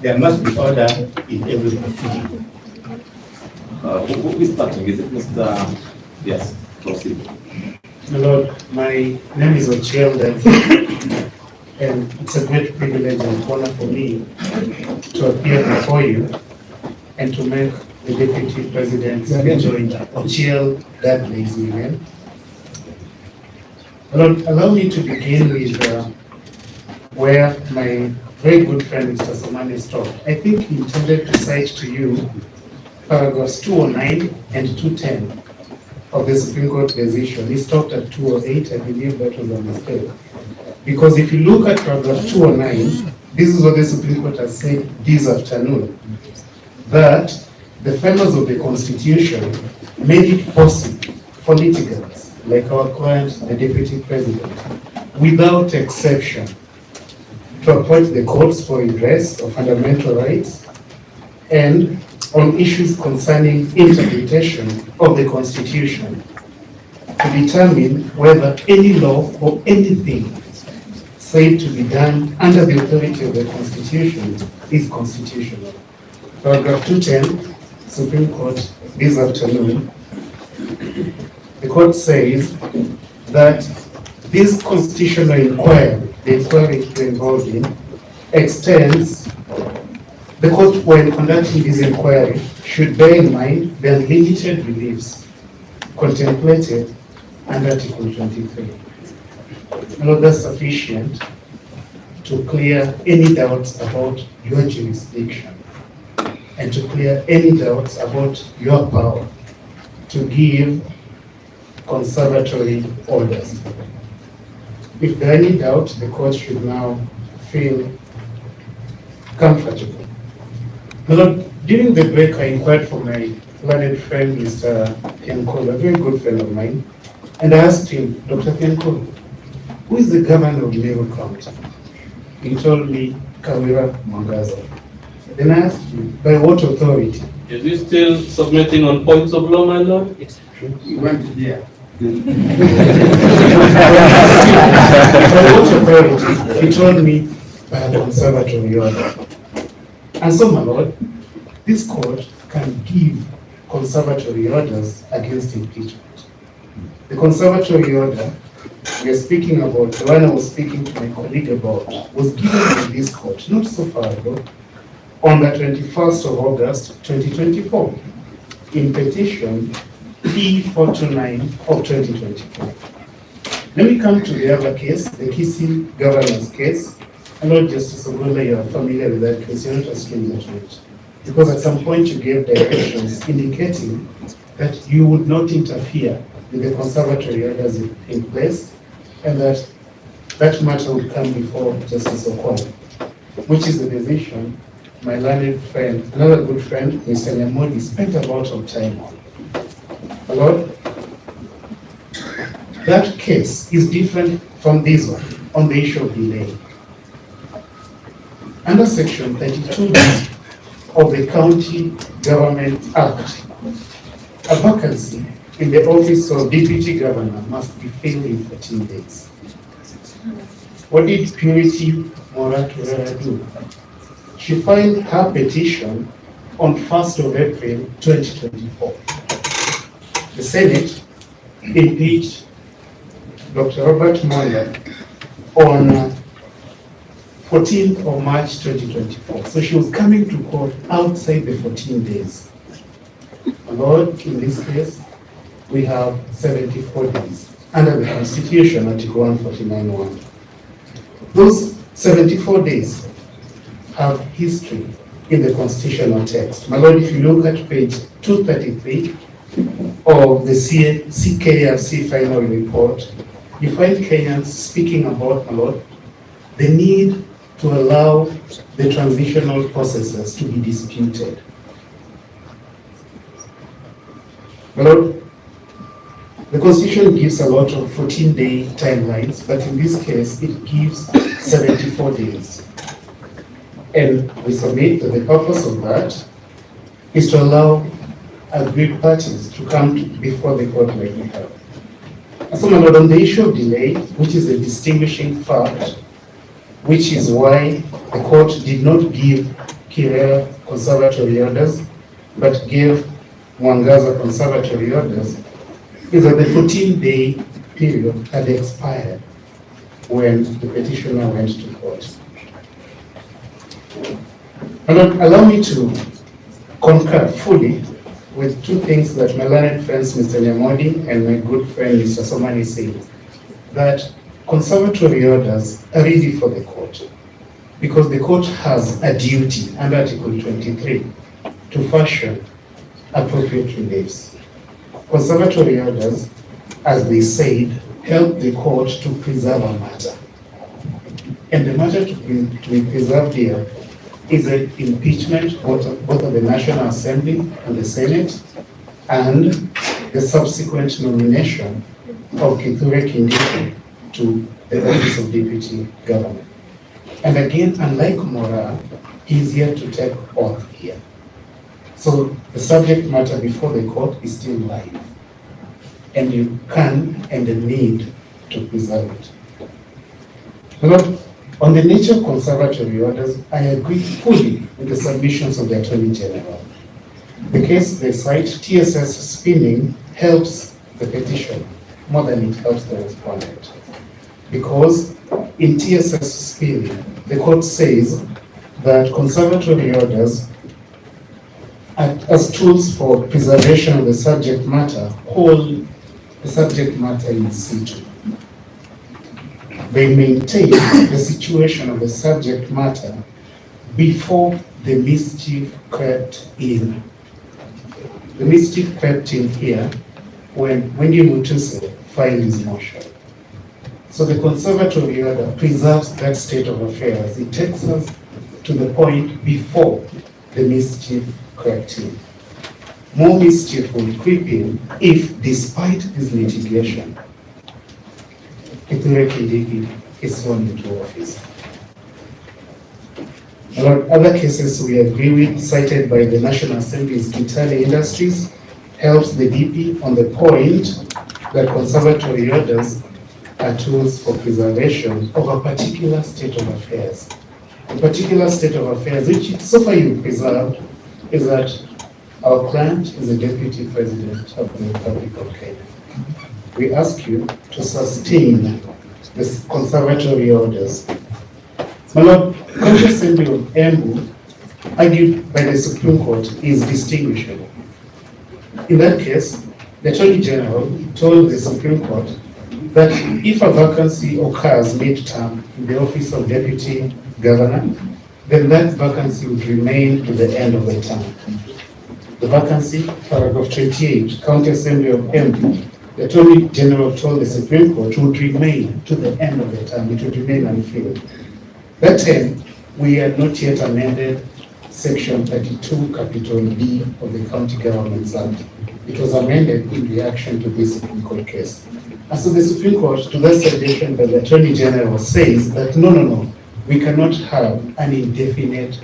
There must be order in every proceeding. Who is starting? Is it Mr. Yes, proceed. My Lord, my name is Ojienda, and it's a great privilege and honor for me to appear before you and to make the Deputy President's joint Ochiel that lazy man. My Lord, allow me to begin with where my very good friend Mr. Somani stopped. I think he intended to cite to you paragraphs 209 and 210 of the Supreme Court decision. He stopped at 208. I believe that was a mistake. Because if you look at paragraph 209, this is what the Supreme Court has said this afternoon, that the framers of the Constitution made it possible for litigants, like our client, the Deputy President, without exception, to appoint the courts for redress of fundamental rights and on issues concerning interpretation of the Constitution to determine whether any law or anything said to be done under the authority of the Constitution is constitutional. Paragraph 210, Supreme Court, this afternoon, the court says that this constitutional inquiry, the inquiry we're involved in, extends. The court, when conducting this inquiry, should bear in mind the unlimited reliefs contemplated under Article 23. Now that's sufficient to clear any doubts about your jurisdiction and to clear any doubts about your power to give conservatory orders. If there are any doubt, the court should now feel comfortable. Now, during the break, I inquired for my learned friend, Mr. Thiankolu, a very good friend of mine, and I asked him, Dr. Thiankolu, who is the governor of Meru County? He told me, Kawira Mwangaza. Then I asked him, by what authority? Is he still submitting on points of law, my lord? Yes. He went there. By what authority? He told me, by a conservatory order. And so, my lord, this court can give conservatory orders against impeachment. The conservatory order we are speaking about, the one I was speaking to my colleague about, was given to this court not so far ago, on the 21st of August 2024, in petition P429 of 2024. Let me come to the other case, the Kisii governor's case. And not Justice Ogola, you are familiar with that case, you're not a stranger to it. Because at some point you gave directions indicating that you would not interfere with the conservatory orders in place, and that that matter would come before Justice Okola, which is the decision my learned friend, another good friend, Mr. Nyamodi, spent a lot of time on. My Lord, that case is different from this one on the issue of delay. Under Section 32 of the County Government Act, a vacancy in the office of Deputy Governor must be filled in 14 days. What did Purity Moratura do? She filed her petition on 1st of April 2024. The Senate impeached Dr. Robert Moya on 14th of March 2024. So she was coming to court outside the 14 days. My Lord, in this case, we have 74 days under the Constitution, Article 149(1). Those 74 days have history in the constitutional text. My Lord, if you look at page 233 of the CKRC final report, you find Kenyans speaking about, my Lord, the need to allow the transitional processes to be disputed. My Lord, the Constitution gives a lot of 14-day timelines, but in this case, it gives 74 days. And we submit that the purpose of that is to allow aggrieved parties to come before the court like we have. And so, my Lord, on the issue of delay, which is a distinguishing fact, which is why the court did not give he read Conservatory Orders, but gave Mwangaza Conservatory Orders, is that the 14-day period had expired when the petitioner went to court. Allow me to concur fully with two things that my learned friends, Mr. Nyamodi and my good friend, Mr. Somani, said, that conservatory orders are ready for the court, because the court has a duty under Article 23 to fashion appropriate reliefs. Conservatory orders, as they said, help the court to preserve a matter. And the matter to be preserved here is an impeachment both of the National Assembly and the Senate, and the subsequent nomination of Githu to the office of Deputy Governor. And again, unlike Mora, he is here to take oath here. So the subject matter before the court is still live, and you can and need to preserve it. But on the nature of conservatory orders, I agree fully with the submissions of the Attorney General. The case they cite, TSS spinning, helps the petition more than it helps the respondent. Because in TSS spinning, the court says that conservatory orders, as tools for preservation of the subject matter, hold the subject matter in situ. They maintain the situation of the subject matter before the mischief crept in. The mischief crept in here when Wendy Mutuse filed his motion. So the conservatory order preserves that state of affairs. It takes us to the point before the mischief crept in. More mischief will creep in if, despite this litigation, Githu is sworn into office. Other cases we agree with, cited by the National Assembly's Githu Industries, helps the DP on the point that conservatory orders are tools for preservation of a particular state of affairs. A particular state of affairs, which so far you preserved, is that our client is a deputy president of the Republic of Kenya. We ask you to sustain the conservatory orders. My Lord, County Assembly of Embu, argued by the Supreme Court, is distinguishable. In that case, the Attorney General told the Supreme Court that if a vacancy occurs mid-term in the office of Deputy Governor, then that vacancy would remain to the end of the term. The vacancy, paragraph 28, County Assembly of Embu, the Attorney General told the Supreme Court would remain to the end of the term, it would remain unfilled. That time, we had not yet amended Section 32, Capital B of the County Governments Act. It was amended in reaction to this Supreme Court case. And so the Supreme Court, to that suggestion by the Attorney General, says that no, we cannot have an indefinite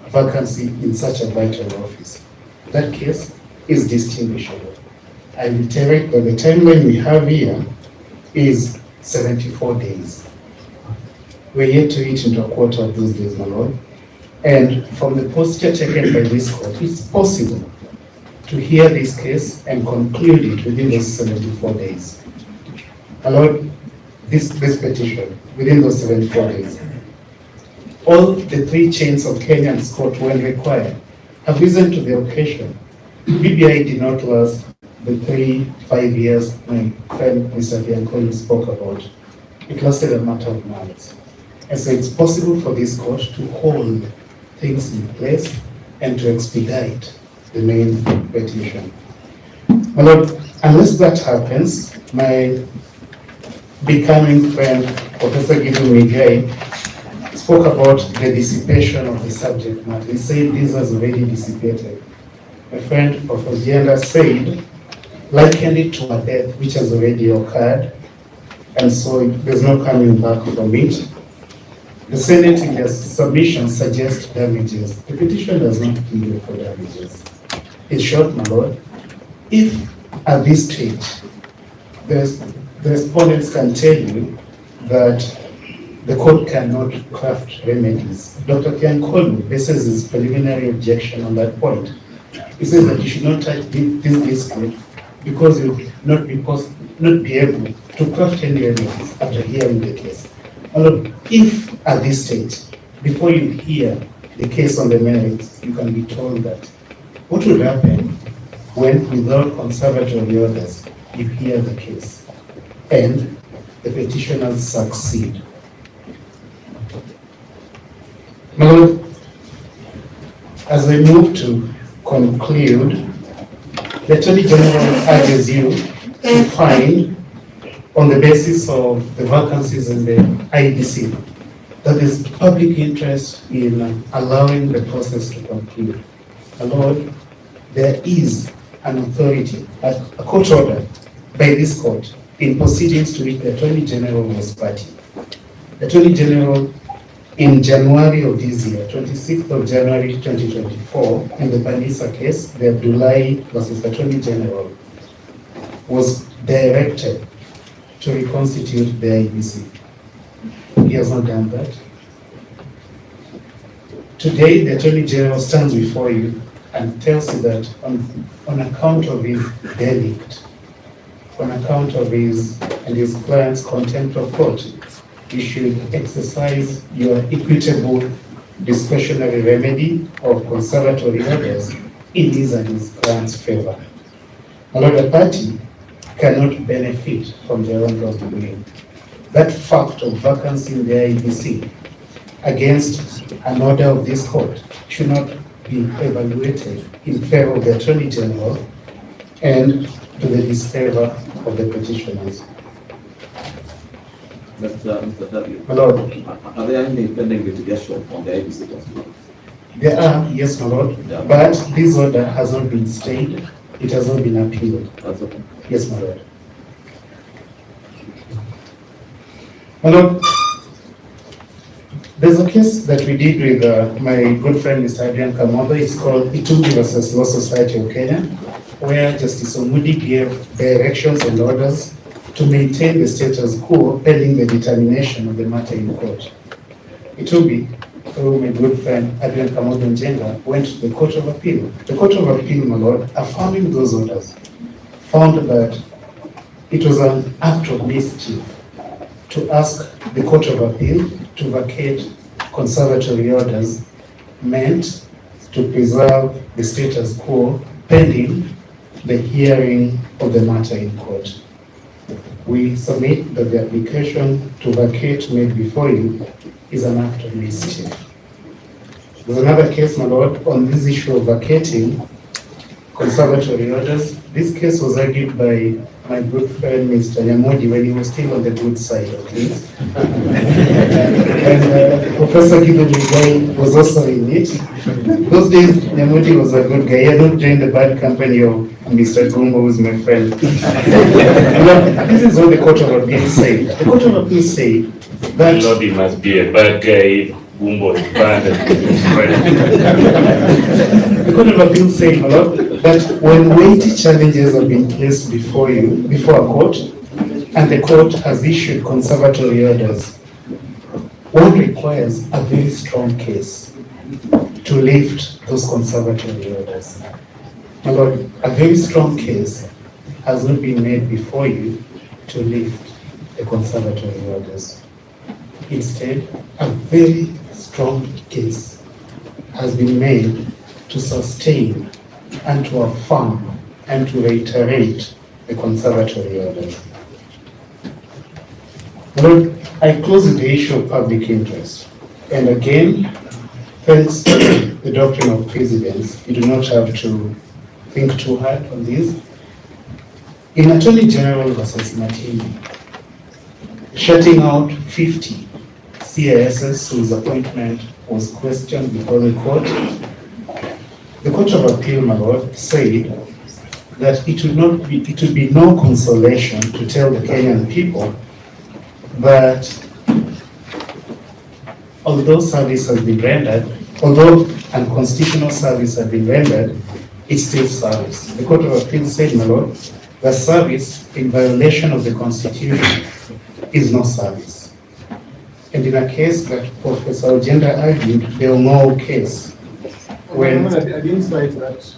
vacancy in such a vital office. That case is distinguishable. I reiterate that the timeline we have here is 74 days. We're yet to eat into a quarter of those days, my Lord. And from the posture taken by this court, it's possible to hear this case and conclude it within those 74 days. My Lord, this petition, within those 74 days. All the three chains of Kenyans court, when required, have risen to the occasion. BBI did not last the 5 years my friend Mr. Thiankolu spoke about. It lasted a matter of months. And so it's possible for this court to hold things in place and to expedite the main petition. My Lord, unless that happens, my becoming friend, Professor Githu Muigai, spoke about the dissipation of the subject matter. He said this has already dissipated. My friend, Professor Ojienda, said, likened it to a death which has already occurred, and so there's no coming back from it. The Senate, in their submission, suggests damages. The petition does not plead for damages. In short, my Lord, if at this stage the respondents can tell you that the court cannot craft remedies. Dr. Thiankolu bases his preliminary objection on that point. He says that you should not touch this dispute because you will not be able to craft any remedies after hearing the case. Although, if at this stage, before you hear the case on the merits, you can be told that what would happen when, without conservatory orders, you hear the case and the petitioners succeed. Now, as we move to conclude, the Attorney General urges you to find, on the basis of the vacancies in the IBC, that there is public interest in allowing the process to conclude. My Lord, there is an authority, a court order by this court in proceedings to which the Attorney General was party. The Attorney General, in January of this year, 26th of January 2024, in the Banisa case, the Abdullahi versus Attorney General, was directed to reconstitute the IBC. He has not done that. Today, the Attorney General stands before you and tells you that on account of his delict, on account of his and his client's contempt of court, you should exercise your equitable discretionary remedy of conservatory orders in his and his client's favor. Another party cannot benefit from the wrongdoing. That fact of vacancy in the IBC against an order of this court should not be evaluated in favor of the Attorney General and to the disfavor of the petitioners. Mr. W. My Lord, Are there any pending litigation on the IBC constitution? there are, yes, my Lord, Yeah. but this order has not been stayed, it has not been appealed. That's okay. Yes, my Lord. My Lord, there's a case that we did with my good friend Mr. Thiankolu. It's called Githu versus Law Society of Kenya, where Justice Omudi gave directions and orders to maintain the status quo pending the determination of the matter in court. Githu, through my good friend Thiankolu Ojienda, went to the Court of Appeal. The Court of Appeal, my Lord, affirming those orders, found that it was an act of mischief to ask the Court of Appeal to vacate conservatory orders meant to preserve the status quo pending the hearing of the matter in court. We submit that the application to vacate made before you is an act of mischief. There's another case, my Lord, on this issue of vacating conservatory orders. This case was argued by my good friend Mr. Nyamodi when he was still on the good side of things. And Professor Githu was also in it. Those days, Nyamodi was a good guy. He had not joined the bad company of Mr. Gumbo, who is my friend. This is what the Court of Appeal said. The Court of Appeal said that Nobody must be a bad guy. Gumbo is bad. The Court of Appeal said, my Lord, that when weighty challenges have been placed before you, before a court, and the court has issued conservatory orders, one requires a very strong case to lift those conservatory orders. My Lord, a very strong case has not been made before you to lift the conservatory orders. Instead, a very strong case has been made to sustain and to affirm and to reiterate the conservatory orders. Lord, I close with the issue of public interest. And again, thanks to the doctrine of precedence, you do not have to think too hard on this. In Attorney General versus Martini, shutting out 50 CISs whose appointment was questioned before the court, the Court of Appeal, my Lord, said that it would be no consolation to tell the Kenyan people that although service has been rendered, although unconstitutional service has been rendered, it's still service. The Court of Appeal said, my Lord, that service in violation of the Constitution is no service. And in a case that Professor Ojienda argued, the Ong'o case, when I didn't cite that.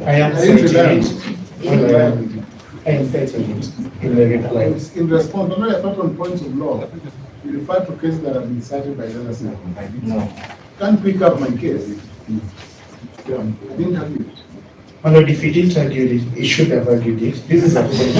I am citing it, I am citing it in the reply. It's in response, when I thought on points of law, you refer to cases that have been cited by the other side. No. Can't pick up my case. Yeah, I didn't have it. My lord, if he didn't argue it, he should have argued it. This is a point.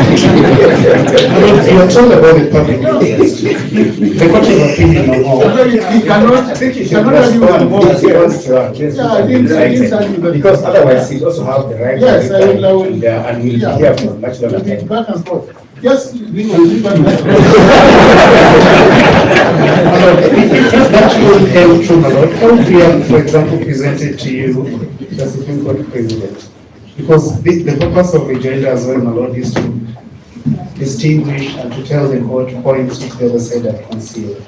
My lord, you are told about the public interest. The court of opinion on all. He cannot, I think he he should cannot argue with the respond board. to our case. Yeah, I didn't argue that. Because otherwise he also have the right. Yes, to I will- reply, and we'll be yeah. here for much longer We'll be time. back and forth. Yes, we will. That will help to my lord. How we have, for example, presented to you the Supreme Court President? Because the purpose of the agenda as well, my lord, is to distinguish and to tell the court points which the other side have concealed.